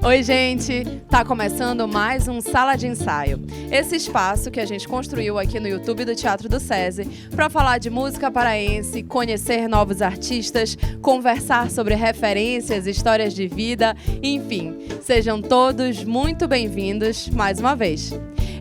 Oi, gente! Tá começando mais um Sala de Ensaio. Esse espaço que a gente construiu aqui no YouTube do Teatro do SESI para falar de música paraense, conhecer novos artistas, conversar sobre referências, histórias de vida, enfim. Sejam todos muito bem-vindos mais uma vez.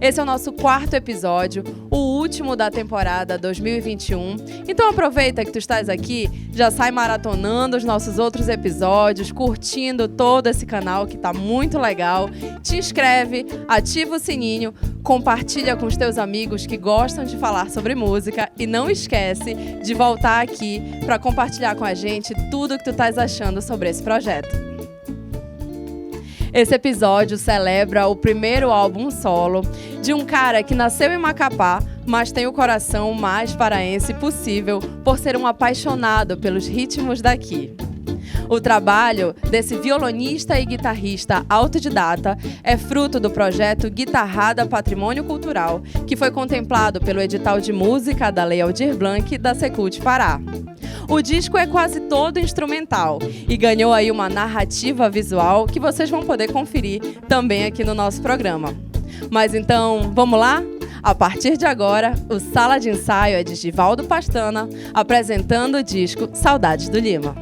Esse é o nosso 4º episódio, o último da temporada 2021. Então aproveita que tu estás aqui, já sai maratonando os nossos outros episódios, curtindo todo esse canal que tá muito legal. Te inscreve, ativa o sininho, compartilha com os teus amigos que gostam de falar sobre música e não esquece de voltar aqui para compartilhar com a gente tudo que tu estás achando sobre esse projeto. Esse episódio celebra o primeiro álbum solo de um cara que nasceu em Macapá, mas tem o coração mais paraense possível por ser um apaixonado pelos ritmos daqui. O trabalho desse violonista e guitarrista autodidata é fruto do projeto Guitarrada Patrimônio Cultural, que foi contemplado pelo edital de música da Lei Aldir Blanc da Secult Pará. O disco é quase todo instrumental e ganhou aí uma narrativa visual que vocês vão poder conferir também aqui no nosso programa. Mas então, vamos lá? A partir de agora, o Sala de Ensaio é de Givaldo Pastana, apresentando o disco Saudades do Lima.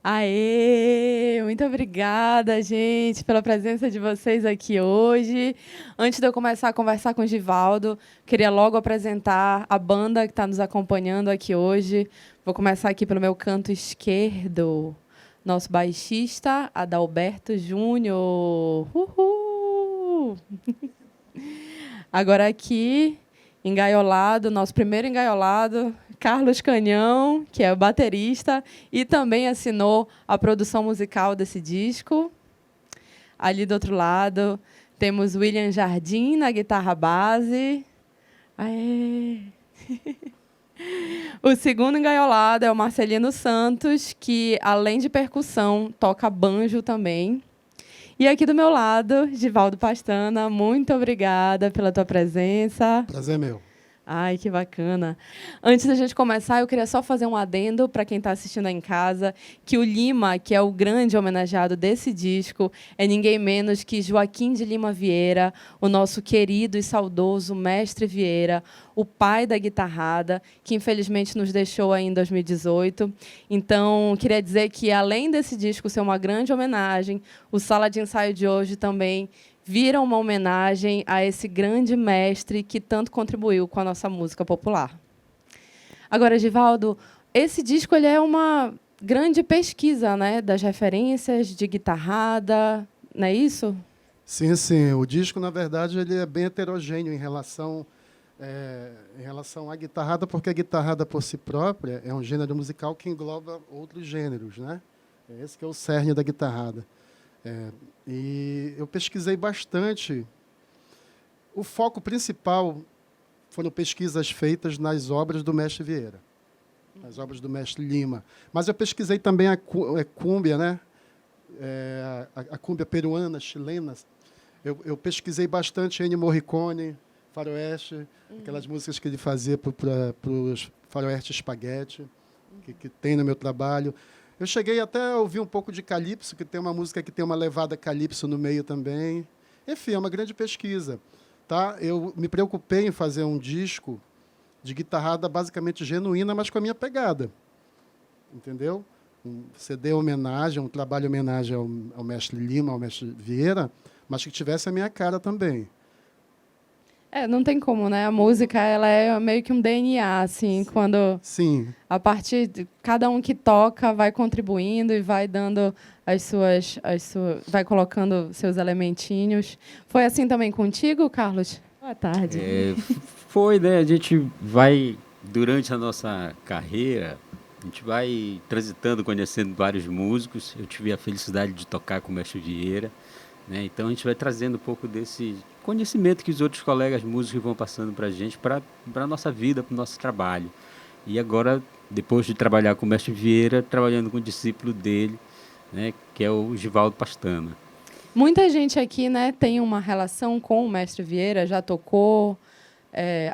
Aê! muito obrigada, gente, pela presença de vocês aqui hoje. Antes de eu começar a conversar com o Givaldo, queria logo apresentar a banda que está nos acompanhando aqui hoje. Vou começar aqui pelo meu canto esquerdo. Nosso baixista, Adalberto Júnior. Uhul! Agora aqui, engaiolado, nosso primeiro engaiolado, Carlos Canhão, que é o baterista e também assinou a produção musical desse disco. Ali do outro lado, temos William Jardim na guitarra base. Aê! O segundo engaiolado é o Marcelino Santos, que, além de percussão, toca banjo também. E aqui do meu lado, Givaldo Pastana, muito obrigada pela tua presença. Prazer meu. Ai, que bacana. Antes da gente começar, eu queria só fazer um adendo para quem está assistindo aí em casa, que o Lima, que é o grande homenageado desse disco, é ninguém menos que Joaquim de Lima Vieira, o nosso querido e saudoso mestre Vieira, o pai da guitarrada, que infelizmente nos deixou aí em 2018. Então, queria dizer que, além desse disco ser uma grande homenagem, o Sala de Ensaio de hoje também vira uma homenagem a esse grande mestre que tanto contribuiu com a nossa música popular. Agora, Givaldo, esse disco ele é uma grande pesquisa, né, das referências de guitarrada, não é isso? Sim, sim. O disco, na verdade, ele é bem heterogêneo em relação à guitarrada, porque a guitarrada, por si própria, é um gênero musical que engloba outros gêneros, né? Esse que é o cerne da guitarrada. E eu pesquisei bastante. O foco principal foram pesquisas feitas nas obras do mestre Vieira, nas obras do mestre Lima. Mas eu pesquisei também a cúmbia, né? A cúmbia peruana, chilena. Eu pesquisei bastante Ennio Morricone, faroeste, aquelas músicas que ele fazia para os faroeste espaguete, que tem no meu trabalho. Eu cheguei até a ouvir um pouco de calypso, que tem uma música que tem uma levada calypso no meio também. Enfim, é uma grande pesquisa. Tá? Eu me preocupei em fazer um disco de guitarrada basicamente genuína, mas com a minha pegada. Entendeu? Um CD homenagem, um trabalho homenagem ao mestre Lima, ao mestre Vieira, mas que tivesse a minha cara também. Não tem como, né? A música ela é meio que um DNA, assim, quando Sim. a partir de cada um que toca vai contribuindo e vai dando vai colocando seus elementinhos. Foi assim também contigo, Carlos? Boa tarde. Foi, né? A gente vai, durante a nossa carreira, a gente vai transitando, conhecendo vários músicos. Eu tive a felicidade de tocar com o mestre Vieira, né? Então a gente vai trazendo um pouco desse conhecimento que os outros colegas músicos vão passando para a gente, para a nossa vida, para o nosso trabalho. E agora, depois de trabalhar com o mestre Vieira, trabalhando com o discípulo dele, né, que é o Givaldo Pastana. Muita gente aqui, né, tem uma relação com o mestre Vieira, já tocou,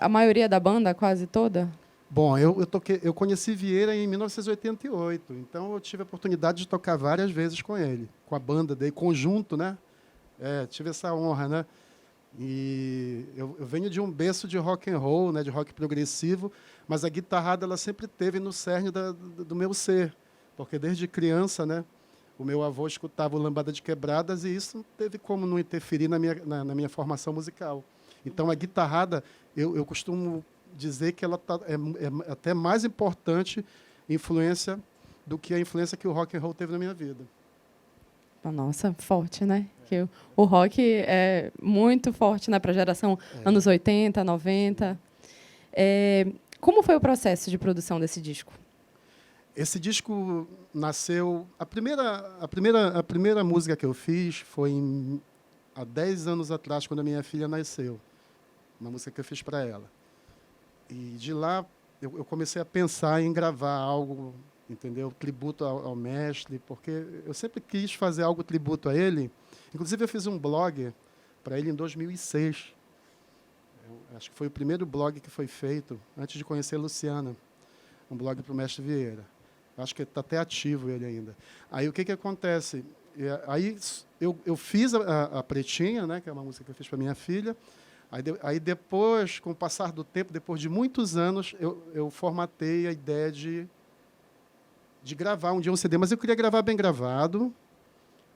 a maioria da banda, quase toda? Bom, eu conheci Vieira em 1988, então eu tive a oportunidade de tocar várias vezes com ele, com a banda dele, conjunto, né? Tive essa honra, né? E eu venho de um berço de rock and roll, né, de rock progressivo, mas a guitarrada ela sempre teve no cerne do meu ser, porque desde criança, né, o meu avô escutava o Lambada de Quebradas e isso não teve como não interferir na minha formação musical. Então a guitarrada, eu costumo dizer que ela é até mais importante influência do que a influência que o rock and roll teve na minha vida. Nossa, forte, né? Que o rock é muito forte, né, para a geração anos 80, 90. Como foi o processo de produção desse disco? Esse disco nasceu... A primeira música que eu fiz foi há 10 anos atrás, quando a minha filha nasceu. Uma música que eu fiz para ela. E de lá eu comecei a pensar em gravar algo, entendeu? Tributo ao mestre, porque eu sempre quis fazer algo tributo a ele. Inclusive, eu fiz um blog para ele em 2006. Acho que foi o primeiro blog que foi feito, antes de conhecer a Luciana. Um blog para o mestre Vieira. Acho que está até ativo ele ainda. Aí, o que acontece? Aí, eu fiz a Pretinha, né, que é uma música que eu fiz para minha filha. Aí depois, com o passar do tempo, depois de muitos anos, eu formatei a ideia de gravar um dia um CD. Mas eu queria gravar bem gravado,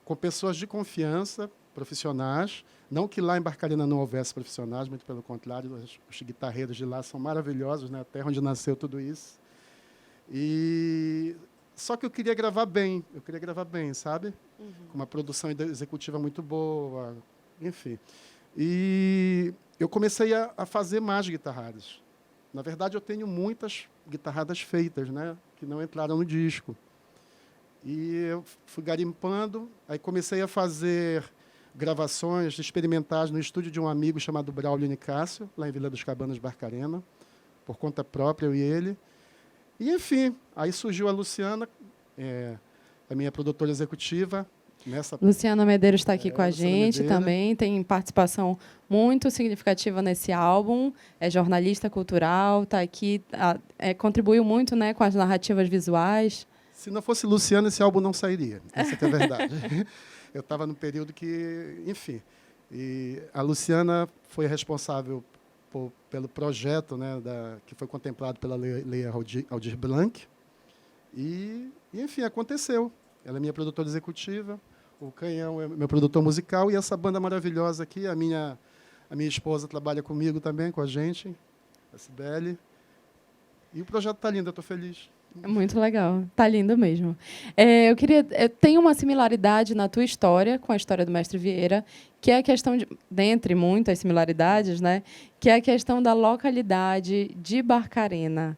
com pessoas de confiança, profissionais. Não que lá em Barcarena não houvesse profissionais, muito pelo contrário, os guitarreiros de lá são maravilhosos, né? A terra onde nasceu tudo isso. Só que eu queria gravar bem, sabe? Com uma produção executiva muito boa, enfim. E eu comecei a fazer mais guitarradas. Na verdade, eu tenho muitas guitarradas feitas, né? Que não entraram no disco. E eu fui garimpando, aí comecei a fazer gravações experimentais no estúdio de um amigo chamado Braulio Nicásio, lá em Vila dos Cabanas, Barcarena, por conta própria, eu e ele. E, enfim, aí surgiu a Luciana, a minha produtora executiva. Luciana Medeiros está aqui com a gente também, tem participação muito significativa nesse álbum, é jornalista cultural, está aqui, contribuiu muito, né, com as narrativas visuais. Se não fosse Luciana, esse álbum não sairia, essa que é a verdade. Eu estava no período que, enfim, e a Luciana foi responsável pelo projeto, né, que foi contemplado pela Lei Aldir Blanc, e, enfim, aconteceu. Ela é minha produtora executiva, o Canhão é meu produtor musical, e essa banda maravilhosa aqui, a minha esposa trabalha comigo também, com a gente, a Cibele, e o projeto está lindo, eu estou feliz. Muito legal, tá lindo mesmo. Tem uma similaridade na tua história com a história do Mestre Vieira, que é a questão dentre muitas similaridades, né? Que é a questão da localidade de Barcarena.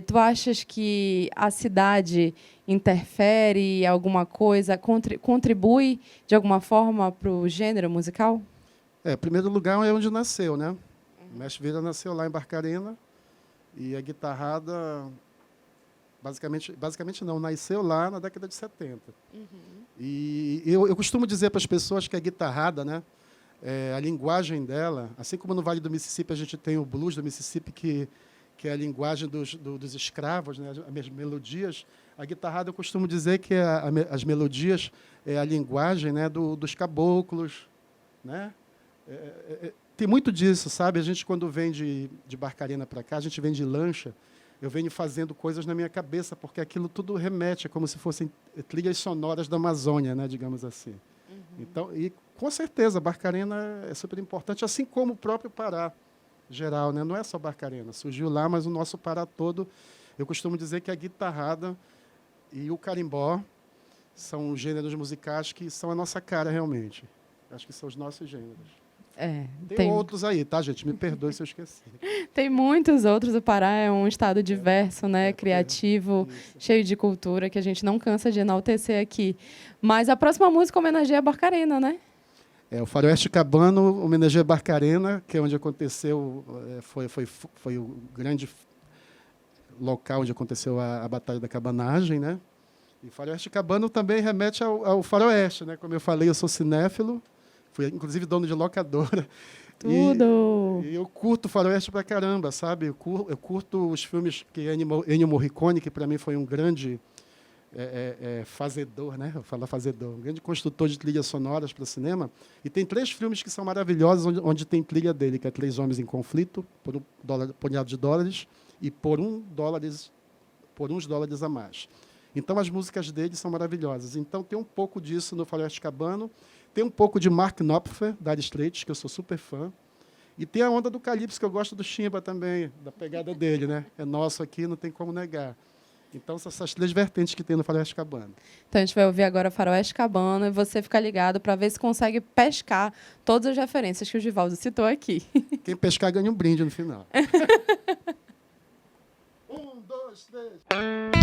Tu achas que a cidade interfere alguma coisa, contribui de alguma forma para o gênero musical? Em primeiro lugar, é onde nasceu, né? O Mestre Vieira nasceu lá em Barcarena e a guitarrada, basicamente não, nasceu lá na década de 70. E eu costumo dizer para as pessoas que a guitarrada, né, a linguagem dela, assim como no Vale do Mississippi a gente tem o blues do Mississippi, que é a linguagem dos escravos, né, as melodias, a guitarrada eu costumo dizer que as melodias é a linguagem, né, dos caboclos, né? Tem muito disso, sabe? A gente, quando vem de Barcarena para cá, a gente vem de lancha, eu venho fazendo coisas na minha cabeça, porque aquilo tudo remete, como se fossem trilhas sonoras da Amazônia, né, digamos assim. Então, e com certeza, Barcarena é super importante, assim como o próprio Pará geral, né? Não é só Barcarena, surgiu lá, mas o nosso Pará todo, eu costumo dizer que a guitarrada e o carimbó são gêneros musicais que são a nossa cara, realmente. Acho que são os nossos gêneros. Tem outros aí, tá, gente? Me perdoe se eu esqueci. Tem muitos outros. O Pará é um estado diverso, né? Criativo, cheio de cultura, que a gente não cansa de enaltecer aqui. Mas a próxima música homenageia a Barcarena, né? O Faroeste Cabano homenageia Barcarena, que é onde aconteceu, foi o grande local onde aconteceu a Batalha da Cabanagem, né? E Faroeste Cabano também remete ao faroeste, né? Como eu falei, eu sou cinéfilo, fui inclusive dono de locadora. Tudo! E eu curto faroeste pra caramba, sabe? Eu curto os filmes que Ennio Morricone, que para mim foi um grande fazedor, né? Eu falo fazedor, um grande construtor de trilhas sonoras para o cinema. E tem 3 filmes que são maravilhosos, onde tem trilha dele, que é 3 Homens em Conflito, por $1 punhado de dólares, e por $1 a mais. Então, as músicas dele são maravilhosas. Então, tem um pouco disso no Faroeste Cabano, tem um pouco de Mark Knopfler, da Dire Straits, que eu sou super fã, e tem a onda do Calypso, que eu gosto do Chimba também, da pegada dele, né? É nosso aqui, não tem como negar. Então, são essas 3 vertentes que tem no Faroeste Cabano. Então, a gente vai ouvir agora Faroeste Cabano e você fica ligado para ver se consegue pescar todas as referências que o Givaldo citou aqui. Quem pescar ganha um brinde no final. 1, 2, 3...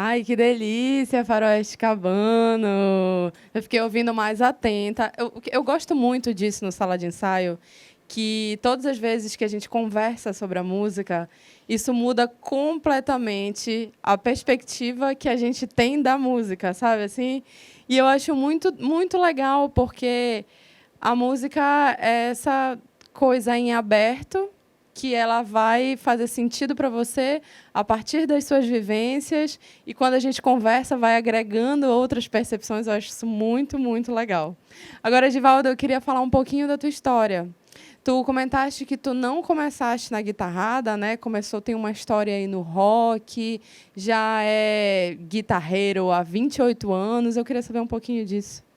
Ai, que delícia, Faroeste Cabano. Eu fiquei ouvindo mais atenta. Eu gosto muito disso no Sala de Ensaio, que todas as vezes que a gente conversa sobre a música, isso muda completamente a perspectiva que a gente tem da música, sabe assim? E eu acho muito, muito legal, porque a música é essa coisa em aberto, que ela vai fazer sentido para você a partir das suas vivências, e quando a gente conversa, vai agregando outras percepções. Eu acho isso muito, muito legal. Agora, Edivaldo, eu queria falar um pouquinho da tua história. Tu comentaste que tu não começaste na guitarrada, né? Tem uma história aí no rock, já é guitarreiro há 28 anos. Eu queria saber um pouquinho disso.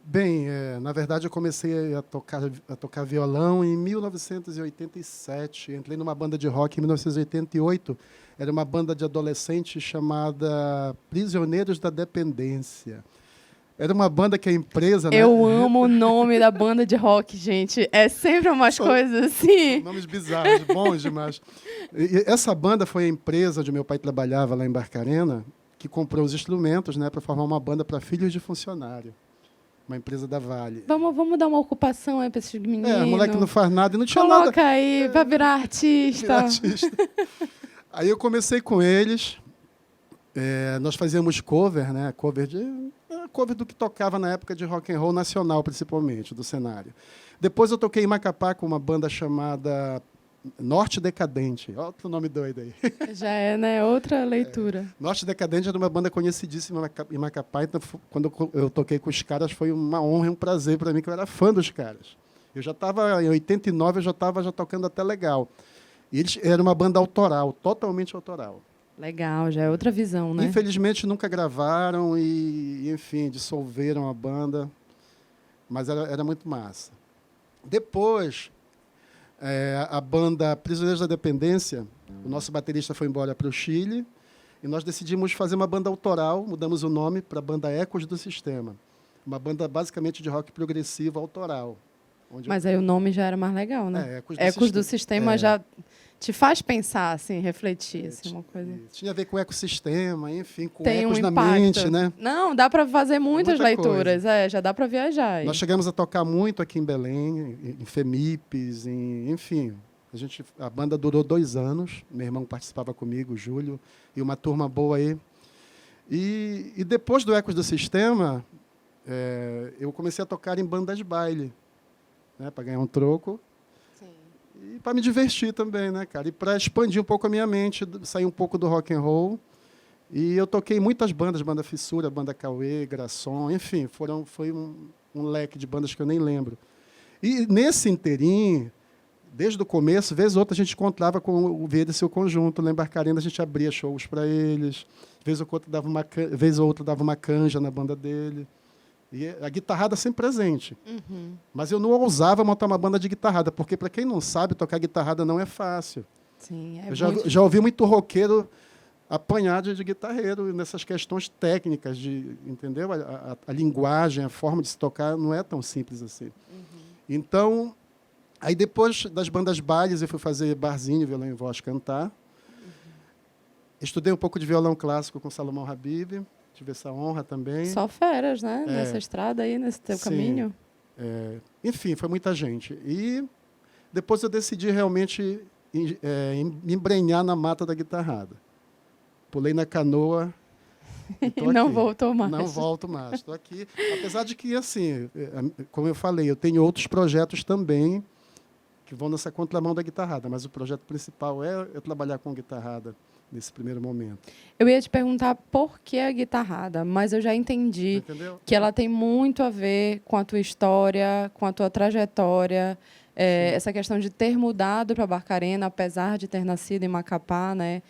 Bem, na verdade, eu comecei a tocar violão em 1987. Entrei numa banda de rock em 1988. Era uma banda de adolescentes chamada Prisioneiros da Dependência. Era uma banda que a empresa... Eu amo o nome da banda de rock, gente. É sempre umas coisas assim. Nomes bizarros, bons demais. E essa banda foi a empresa onde meu pai trabalhava, lá em Barcarena, que comprou os instrumentos, né, para formar uma banda para filhos de funcionário. Uma empresa da Vale. Vamos dar uma ocupação aí para esses meninos. Moleque não faz nada e não tinha Coloca nada. Coloca aí para virar artista. Aí eu comecei com eles. Nós fazíamos cover, né? Cover do que tocava na época de rock and roll nacional, principalmente, do cenário. Depois eu toquei em Macapá com uma banda chamada Norte Decadente. Olha o nome doido aí. Já é, né? Outra leitura. Norte Decadente era uma banda conhecidíssima em Macapá, então quando eu toquei com os caras foi uma honra e um prazer para mim, que eu era fã dos caras. Eu já estava, em 89, eu já estava tocando até legal. E eles era uma banda autoral, totalmente autoral. Legal, já é outra visão, né? Infelizmente nunca gravaram e enfim, dissolveram a banda, mas era muito massa. Depois, a banda Prisioneiros da Dependência, o nosso baterista foi embora para o Chile e nós decidimos fazer uma banda autoral, mudamos o nome para a banda Ecos do Sistema, uma banda basicamente de rock progressivo autoral. Mas aí o nome já era mais legal, né? Ecos do Sistema já te faz pensar, assim, refletir, assim, uma coisa. Tinha a ver com ecossistema, enfim, com tem ecos um na impacto. Mente, né? Não, dá para fazer muitas leituras, já dá para viajar. Aí. Nós chegamos a tocar muito aqui em Belém, em FEMIPs, enfim. A banda durou 2 anos, meu irmão participava comigo, o Júlio, e uma turma boa aí. E depois do Ecos do Sistema, eu comecei a tocar em bandas de baile, né, para ganhar um troco. E para me divertir também, né, cara? E para expandir um pouco a minha mente, sair um pouco do rock and roll. E eu toquei em muitas bandas, Banda Fissura, Banda Cauê, Grasson, enfim, foi um leque de bandas que eu nem lembro. E nesse inteirinho, desde o começo, vez ou outra a gente encontrava com o Verde e seu conjunto, lá em Barcarena a gente abria shows para eles, vez ou outra dava uma canja na banda dele. E a guitarrada sempre presente. Uhum. Mas eu não ousava montar uma banda de guitarrada, porque, para quem não sabe, tocar guitarrada não é fácil. Sim, eu já ouvi muito roqueiro apanhar de guitarreiro nessas questões técnicas, entendeu? A linguagem, a forma de se tocar não é tão simples assim. Uhum. Então, aí depois das bandas bailes, eu fui fazer barzinho, violão e voz, cantar. Uhum. Estudei um pouco de violão clássico com Salomão Habib. Tive essa honra também. Só feras, né? Nessa estrada aí, nesse teu caminho. Enfim, foi muita gente. E depois eu decidi realmente me embrenhar na mata da guitarrada. Pulei na canoa e não voltou mais. Não volto mais. Estou aqui. Apesar de que, assim, como eu falei, eu tenho outros projetos também que vão nessa contramão da guitarrada, mas o projeto principal é trabalhar com guitarrada nesse primeiro momento. Eu ia te perguntar por que a guitarrada, mas eu já entendi. Entendeu? Que ela tem muito a ver com a tua história, com a tua trajetória, essa questão de ter mudado para Barcarena, apesar de ter nascido em Macapá, né?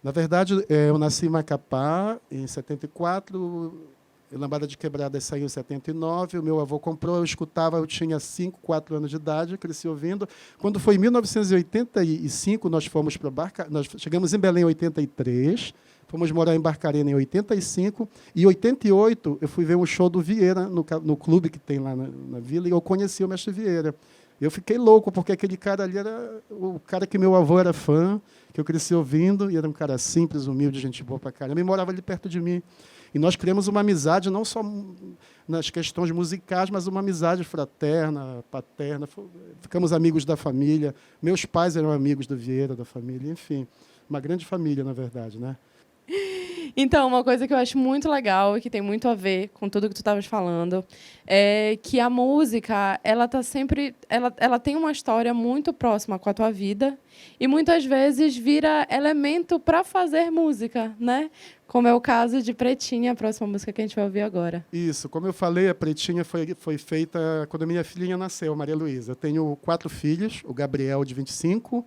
Na verdade, eu nasci em Macapá em 74, Lambada de Quebradas saiu em 79, o meu avô comprou, eu escutava, eu tinha 5, 4 anos de idade, cresci ouvindo. Quando foi em 1985, nós fomos para Barcarena, nós chegamos em Belém em 83, fomos morar em Barcarena em 85, e em 88 eu fui ver um show do Vieira, no clube que tem lá na vila, e eu conheci o mestre Vieira. Eu fiquei louco, porque aquele cara ali era o cara que meu avô era fã, que eu cresci ouvindo, e era um cara simples, humilde, gente boa pra caramba, e morava ali perto de mim. E nós criamos uma amizade, não só nas questões musicais, mas uma amizade fraterna, paterna. Ficamos amigos da família. Meus pais eram amigos do Vieira, da família, enfim. Uma grande família, na verdade, né? Então, uma coisa que eu acho muito legal e que tem muito a ver com tudo que tu estavas falando é que a música, ela tá sempre, ela tem uma história muito próxima com a tua vida e muitas vezes vira elemento para fazer música, né? Como é o caso de Pretinha, a próxima música que a gente vai ouvir agora. Isso, como eu falei, a Pretinha foi feita quando a minha filhinha nasceu, Maria Luísa. Eu tenho 4 filhos, o Gabriel, de 25,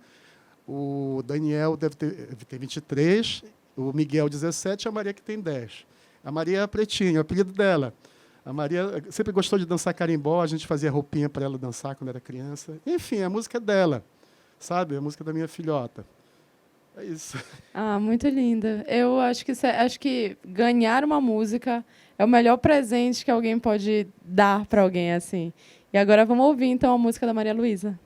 o Daniel deve ter 23, o Miguel, 17, e a Maria, que tem 10. A Maria é a Pretinha, o apelido dela. A Maria sempre gostou de dançar carimbó, a gente fazia roupinha para ela dançar quando era criança. Enfim, a música é dela, sabe? A música da minha filhota. É isso. Ah, muito linda. Eu acho que ganhar uma música é o melhor presente que alguém pode dar para alguém assim. E agora vamos ouvir então a música da Maria Luísa.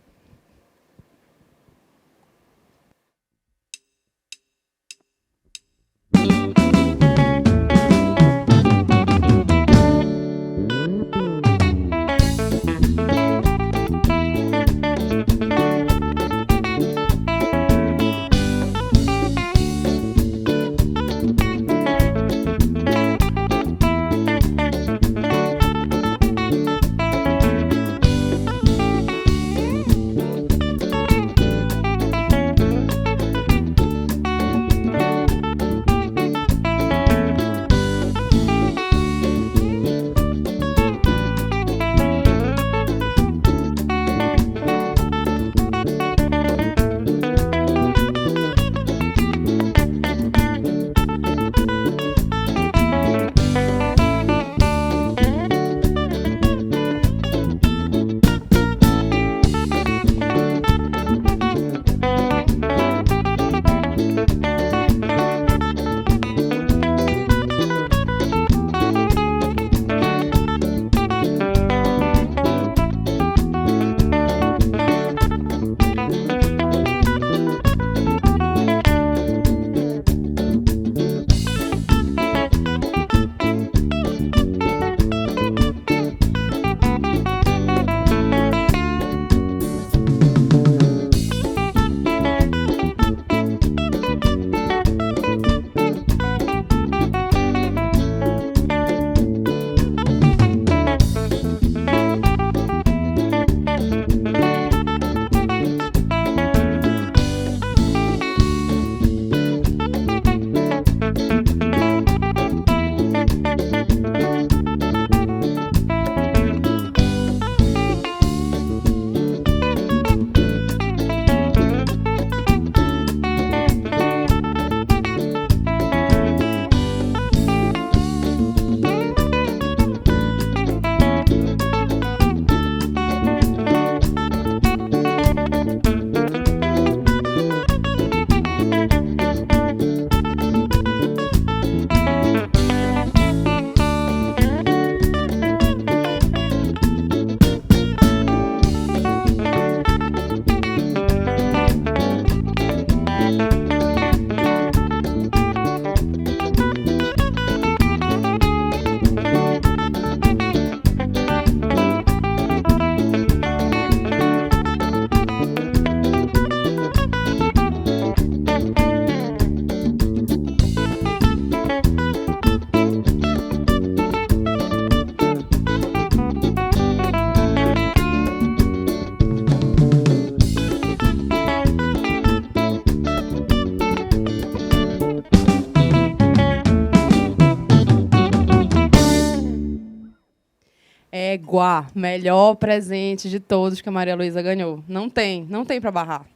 Égua, melhor presente de todos que a Maria Luísa ganhou. Não tem para barrar.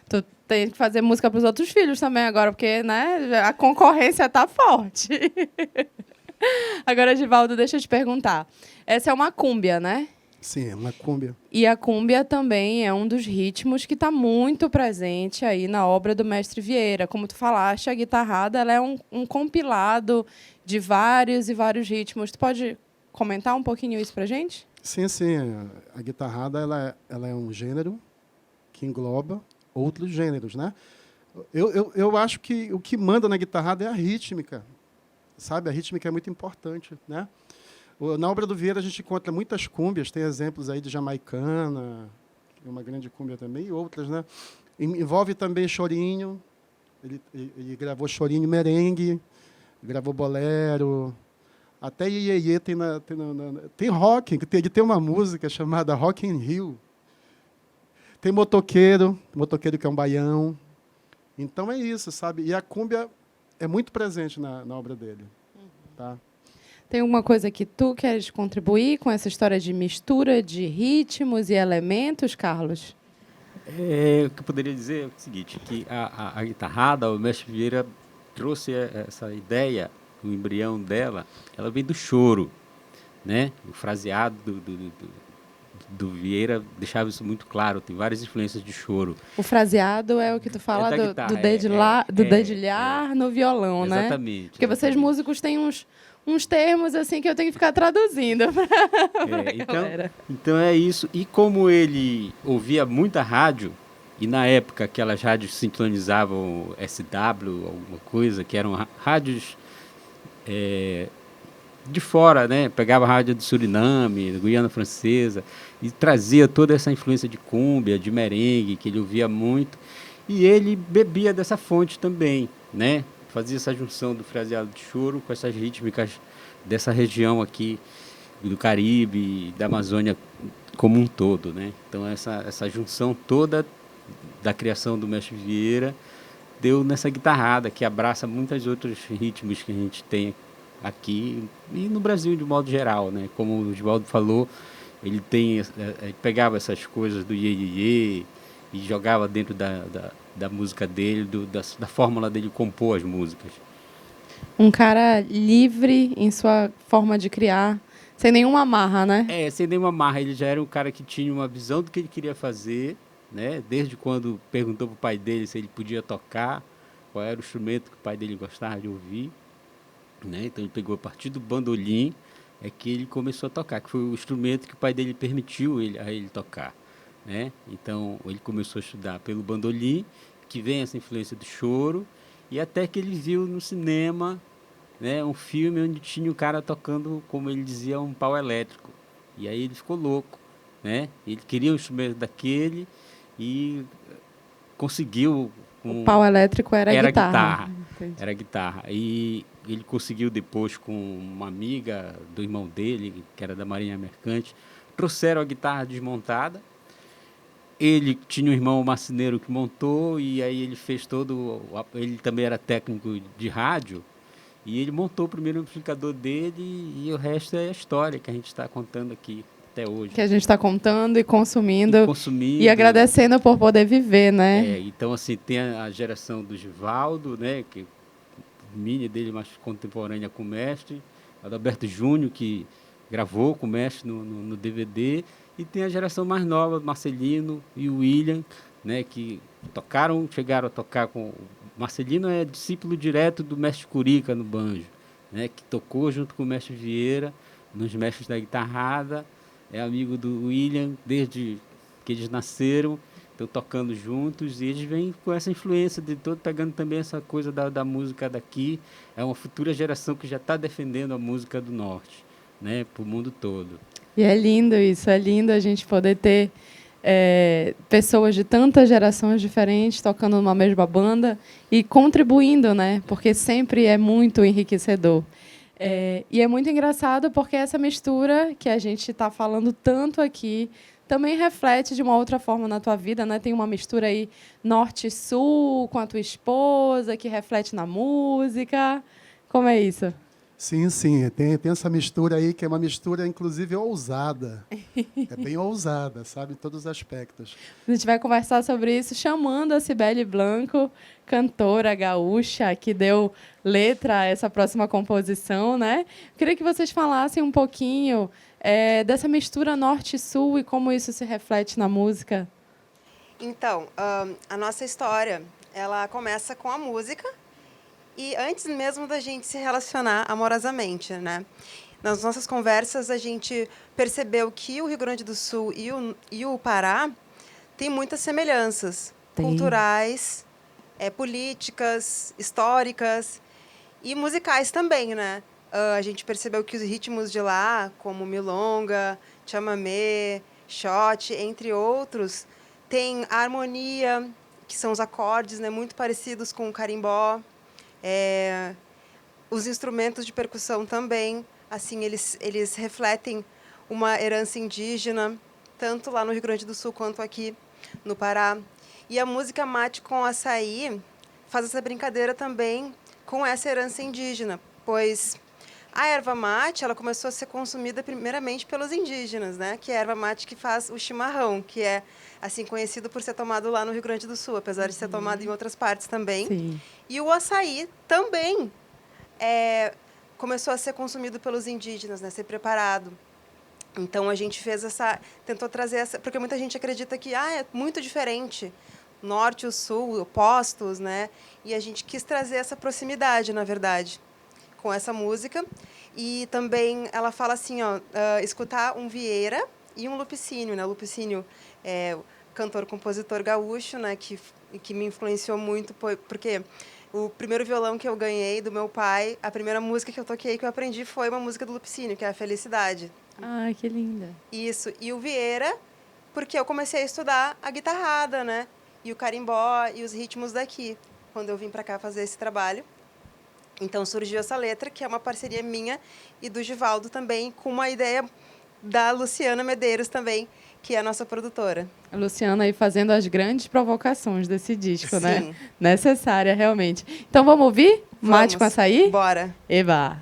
Tu tem que fazer música para os outros filhos também agora, porque, né, a concorrência tá forte. Agora, Givaldo, deixa eu te perguntar. Essa é uma cúmbia, né? Sim, é uma cúmbia. E a cúmbia também é um dos ritmos que está muito presente aí na obra do Mestre Vieira. Como tu falaste, a guitarrada ela é um compilado de vários e vários ritmos. Tu pode comentar um pouquinho isso pra gente? Sim, sim. A guitarrada ela é um gênero que engloba outros gêneros, né? Eu acho que o que manda na guitarrada é a rítmica, sabe? A rítmica é muito importante, né? Na obra do Vieira a gente encontra muitas cúmbias, tem exemplos aí de Jamaicana, que é uma grande cúmbia também, e outras, né? Envolve também chorinho, ele gravou chorinho merengue, gravou bolero, até Iê tem rock, ele tem uma música chamada Rock in Rio. Tem motoqueiro que é um baião. Então é isso, sabe? E a cúmbia é muito presente na obra dele. Tá? Tem alguma coisa que tu queres contribuir com essa história de mistura de ritmos e elementos, Carlos? O que eu poderia dizer é o seguinte, que a guitarrada, o mestre Vieira trouxe essa ideia, o embrião dela, ela vem do choro, né? O fraseado do Vieira deixava isso muito claro, tem várias influências de choro. O fraseado é o que tu fala da do guitarra, dedilhar no violão, né? Exatamente. Porque vocês músicos têm uns termos assim que eu tenho que ficar traduzindo pra galera. Então é isso. E como ele ouvia muita rádio, e na época aquelas rádios sintonizavam SW, alguma coisa, que eram rádios de fora, né? Pegava a rádio do Suriname, da Guiana Francesa, e trazia toda essa influência de cúmbia, de merengue, que ele ouvia muito. E ele bebia dessa fonte também, né? Fazia essa junção do fraseado de choro com essas rítmicas dessa região aqui do Caribe, da Amazônia como um todo, né? Então essa junção toda da criação do mestre Vieira deu nessa guitarrada que abraça muitos outros ritmos que a gente tem aqui e no Brasil de modo geral, né? Como o Oswaldo falou, ele pegava essas coisas do iê, iê, iê e jogava dentro da música dele, da fórmula dele compor as músicas. Um cara livre em sua forma de criar, sem nenhuma amarra, né? Sem nenhuma amarra. Ele já era um cara que tinha uma visão do que ele queria fazer, né? Desde quando perguntou para o pai dele se ele podia tocar, qual era o instrumento que o pai dele gostava de ouvir, né? Então ele pegou a partir do bandolim, que ele começou a tocar, que foi o instrumento que o pai dele permitiu a ele tocar, né? Então ele começou a estudar pelo bandolim, que vem essa influência do choro, e até que ele viu no cinema, né, um filme onde tinha o cara tocando, como ele dizia, um pau elétrico. E aí ele ficou louco, né? Ele queria um instrumento daquele e conseguiu. O pau elétrico era a guitarra. Era guitarra. E ele conseguiu depois com uma amiga do irmão dele, que era da Marinha Mercante, trouxeram a guitarra desmontada. Ele tinha um irmão marceneiro que montou, e aí ele fez ele também era técnico de rádio, e ele montou o primeiro amplificador dele, e o resto é a história que a gente está contando aqui até hoje. Que a gente está contando e consumindo. E agradecendo por poder viver, né? Então, assim, tem a geração do Givaldo, né, que o mini dele mais contemporânea com o mestre, a do Alberto Júnior, que gravou com o mestre no DVD, e tem a geração mais nova, Marcelino e o William, né, que chegaram a tocar com... Marcelino é discípulo direto do mestre Curica no banjo, né, que tocou junto com o mestre Vieira, nos mestres da guitarrada, é amigo do William desde que eles nasceram, estão tocando juntos, e eles vêm com essa influência de todo, pegando também essa coisa da música daqui. É uma futura geração que já está defendendo a música do Norte, né, para o mundo todo. E é lindo isso, é lindo a gente poder ter pessoas de tantas gerações diferentes tocando numa mesma banda e contribuindo, né? Porque sempre é muito enriquecedor. E é muito engraçado porque essa mistura que a gente está falando tanto aqui também reflete de uma outra forma na tua vida, né? Tem uma mistura aí norte-sul com a tua esposa que reflete na música. Como é isso? Sim, sim. Tem essa mistura aí, que é uma mistura, inclusive, ousada. É bem ousada, sabe? Em todos os aspectos. A gente vai conversar sobre isso chamando a Cibele Blanco, cantora gaúcha, que deu letra a essa próxima composição, né? Queria que vocês falassem um pouquinho dessa mistura norte-sul e como isso se reflete na música. Então, a nossa história, ela começa com a música, e antes mesmo da gente se relacionar amorosamente, né? nas nossas conversas, a gente percebeu que o Rio Grande do Sul e o Pará têm muitas semelhanças culturais, políticas, históricas e musicais também, né? A gente percebeu que os ritmos de lá, como milonga, chamamé, shot, entre outros, têm a harmonia, que são os acordes, né, muito parecidos com o carimbó. Os instrumentos de percussão também, assim, eles refletem uma herança indígena, tanto lá no Rio Grande do Sul quanto aqui no Pará. E a música Mate com Açaí faz essa brincadeira também com essa herança indígena, pois a erva mate ela começou a ser consumida primeiramente pelos indígenas, né? Que é a erva mate que faz o chimarrão, que é assim conhecido por ser tomado lá no Rio Grande do Sul, apesar de ser tomado em outras partes também. Sim. E o açaí também começou a ser consumido pelos indígenas, né? Ser preparado. Então a gente tentou trazer essa, porque muita gente acredita que é muito diferente, norte e o sul, opostos, né? E a gente quis trazer essa proximidade, na verdade, com essa música. E também ela fala assim, escutar um Vieira e um Lupicínio, né? O Lupicínio é cantor-compositor gaúcho, né? Que me influenciou muito, porque o primeiro violão que eu ganhei do meu pai, a primeira música que eu toquei, que eu aprendi, foi uma música do Lupicínio, que é a Felicidade. Ai, que linda. Isso. E o Vieira, porque eu comecei a estudar a guitarrada, né? E o carimbó e os ritmos daqui, quando eu vim para cá fazer esse trabalho. Então surgiu essa letra, que é uma parceria minha e do Givaldo também, com uma ideia da Luciana Medeiros também, que é a nossa produtora. A Luciana aí fazendo as grandes provocações desse disco, Sim. né? Necessária, realmente. Então vamos ouvir? Mate com Açaí? Bora. Eba!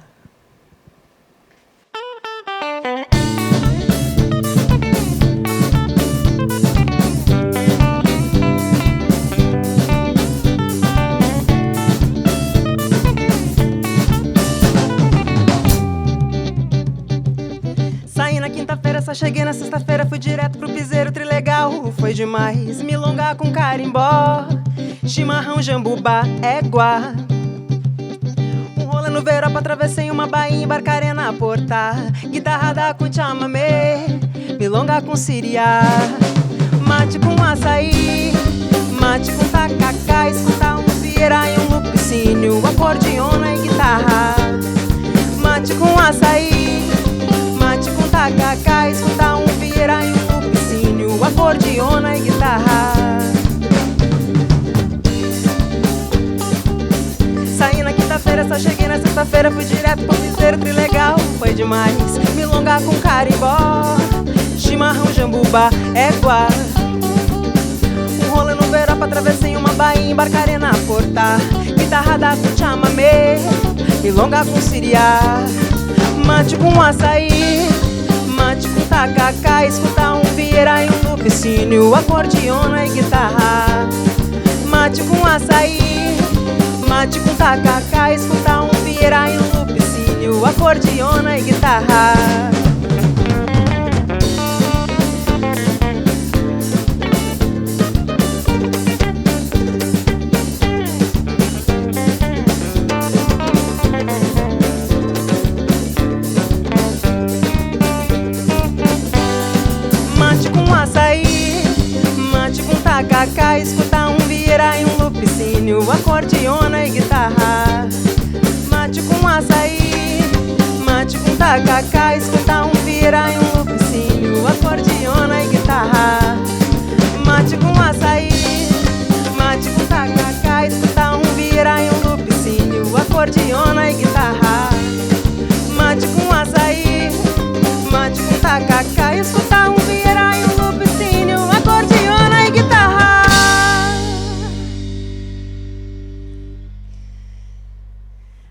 Saí na quinta-feira, só cheguei na sexta-feira, fui direto pro piseiro, trilegal, foi demais. Milonga com carimbó, chimarrão, jambubá, égua. Um rolê no Veropa, atravessei uma baía, embarcarei na porta. Guitarrada com chamamé, milonga com siriá. Mate com açaí, mate com tacacá, escutar um Vieira e um Lupicínio, acordeona e guitarra. Mate com açaí, mate com tacacá, escutar um Vieira e um Lupicínio, acordeona e guitarra. Saí na quinta-feira, só cheguei na sexta-feira, fui direto pro piseiro, trilegal, foi demais. Milonga com carimbó, chimarrão, jambubá, égua. Um rolê no Veropa, atravessei uma baía, embarcarei na porta. Guitarrada com chamamé, milonga com siriá. Mate com açaí, mate com tacacá, escutar um Vieira e um Lupicínio, acordeona e guitarra. Mate com açaí, mate com tacacá, escutar um Vieira e um Lupicínio, acordeona e guitarra. Mate com açaí, mate com tacacá, escutar um Vieira e um Lupicínio, acordeona e guitarra. Mate com açaí, mate com tacacá, escutar um Vieira e um Lupicínio, acordeona e guitarra. Mate com açaí, mate com tacacá, escutar um Vieira e um Lupicínio, acordeona e guitarra. Mate com açaí, mate com tacacá, escutar um Vieira e um Lupicínio, acordeona e guitarra.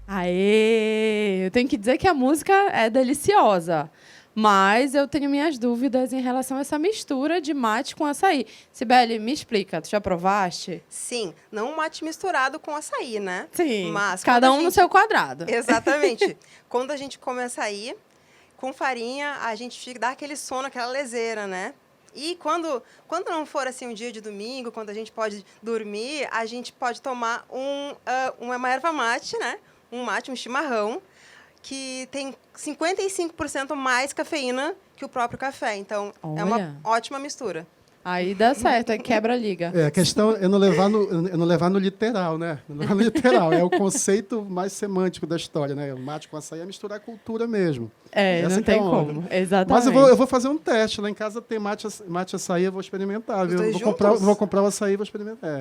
Aê! Eu tenho que dizer que a música é deliciosa, mas eu tenho minhas dúvidas em relação a essa mistura de mate com açaí. Sibeli, me explica, tu já provaste? Sim, não um mate misturado com açaí, né? Sim, Mas cada quando a um no gente- seu quadrado. Exatamente. Quando a gente come açaí, com farinha, a gente dá aquele sono, aquela leseira, né? E quando não for assim um dia de domingo, quando a gente pode dormir, a gente pode tomar uma erva mate, né? Um mate, um chimarrão, que tem 55% mais cafeína que o próprio café. Então, é Olha. uma ótima mistura. Aí dá certo, aí quebra a liga. A questão é não levar no literal, né? Não levar no literal. É o conceito mais semântico da história, né? O mate com açaí é misturar cultura mesmo. Não que tem é a onda. como. Exatamente. Mas eu vou fazer um teste. Lá em casa tem mate açaí, eu vou experimentar. Os Viu? dois Vou comprar o açaí e vou experimentar.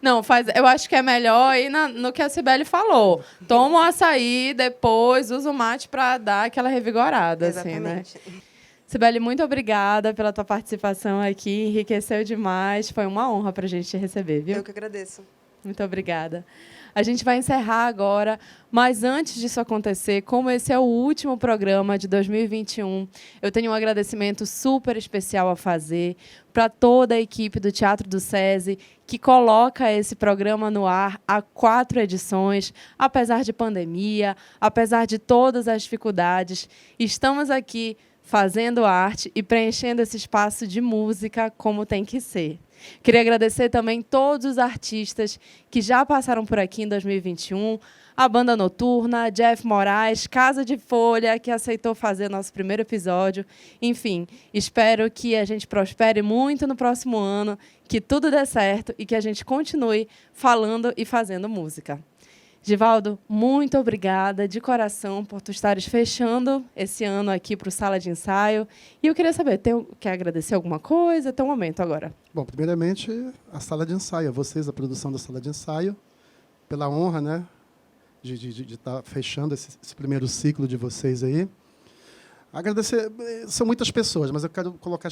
Não, eu acho que é melhor ir no que a Cibele falou. Toma o açaí, depois usa o mate para dar aquela revigorada, assim, né? Exatamente. Cibele, muito obrigada pela tua participação aqui. Enriqueceu demais. Foi uma honra para a gente te receber, viu? Eu que agradeço. Muito obrigada. A gente vai encerrar agora, mas antes disso acontecer, como esse é o último programa de 2021, eu tenho um agradecimento super especial a fazer para toda a equipe do Teatro do SESI, que coloca esse programa no ar há 4 edições, apesar de pandemia, apesar de todas as dificuldades. Estamos aqui fazendo arte e preenchendo esse espaço de música como tem que ser. Queria agradecer também todos os artistas que já passaram por aqui em 2021, a Banda Noturna, Jeff Moraes, Casa de Folha, que aceitou fazer nosso primeiro episódio. Enfim, espero que a gente prospere muito no próximo ano, que tudo dê certo e que a gente continue falando e fazendo música. Givaldo, muito obrigada de coração por tu estares fechando esse ano aqui para o Sala de Ensaio. E eu queria saber, quer agradecer alguma coisa? Teu momento agora. Bom, primeiramente, a Sala de Ensaio, a vocês, a produção da Sala de Ensaio, pela honra, né, de estar fechando esse primeiro ciclo de vocês aí. Agradecer, são muitas pessoas, mas eu quero colocar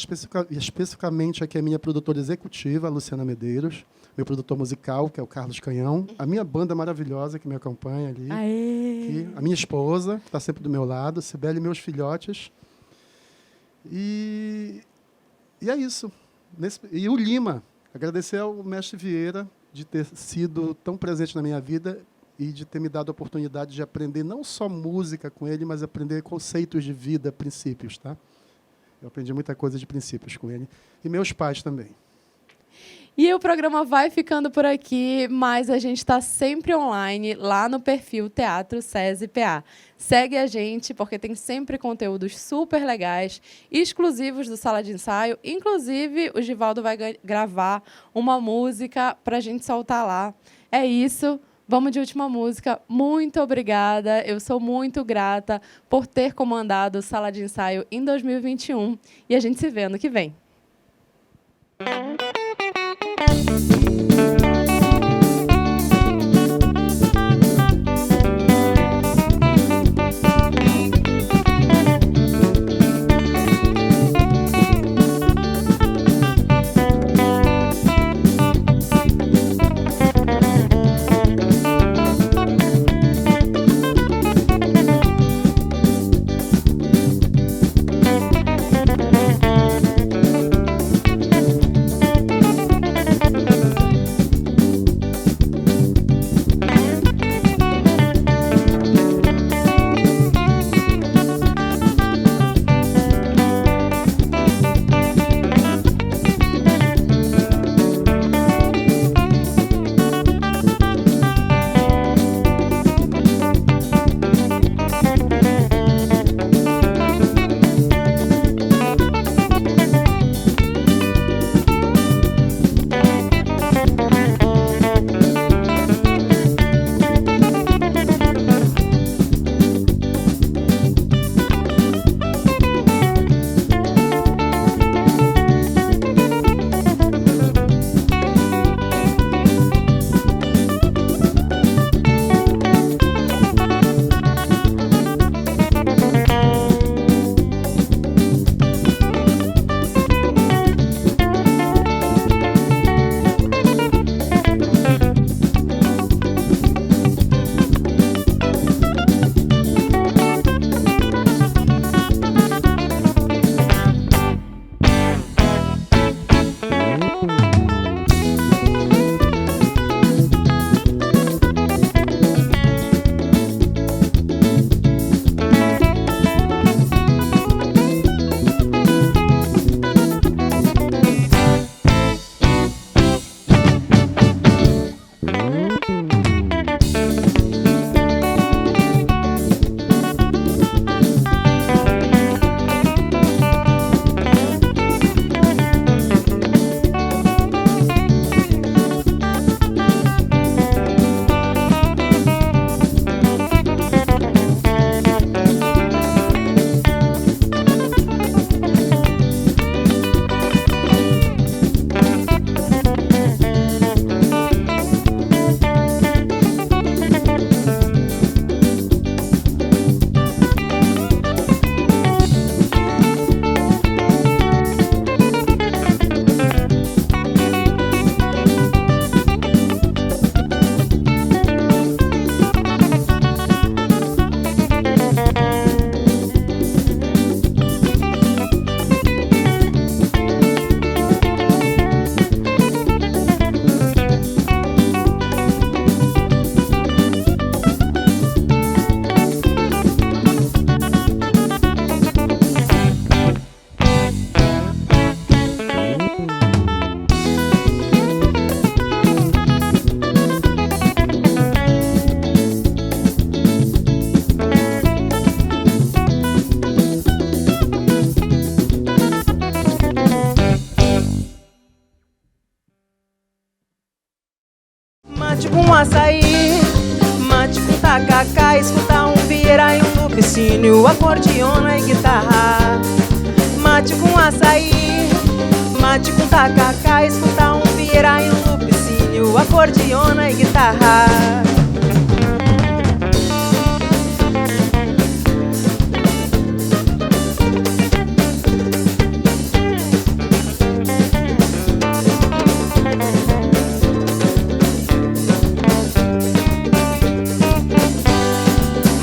especificamente aqui a minha produtora executiva, a Luciana Medeiros, meu produtor musical, que é o Carlos Canhão, a minha banda maravilhosa que me acompanha ali, aqui, a minha esposa, que está sempre do meu lado, Cibele e meus filhotes. E é isso. E o Lima, agradecer ao mestre Vieira de ter sido tão presente na minha vida e de ter me dado a oportunidade de aprender não só música com ele, mas aprender conceitos de vida, princípios, tá? Eu aprendi muita coisa de princípios com ele. E meus pais também. E o programa vai ficando por aqui, mas a gente está sempre online lá no perfil Teatro SESI PA. Segue a gente, porque tem sempre conteúdos super legais, exclusivos do Sala de Ensaio. Inclusive, o Givaldo vai gravar uma música para a gente soltar lá. É isso. Vamos de última música. Muito obrigada. Eu sou muito grata por ter comandado o Sala de Ensaio em 2021. E a gente se vê ano que vem. mate com açaí, mate com tacacá, escutar um vieira e um lupicínio, acordeona e guitarra. Mate com açaí, mate com tacacá, escutar um vieira e um lupicínio, acordeona e guitarra.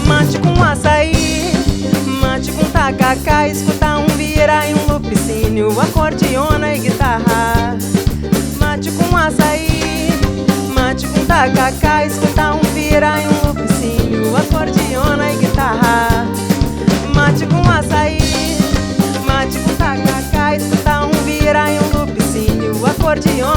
Mate com açaí, mate com tacacá, escutar um vieira e um lupicínio, acordeona e guitarra. Mate com açaí, mate com tacacá, escutar um vieira e um lupicínio, acordeona e guitarra. Mate com açaí, mate com tacacá, escutar um vieira e um lupicínio, acordeona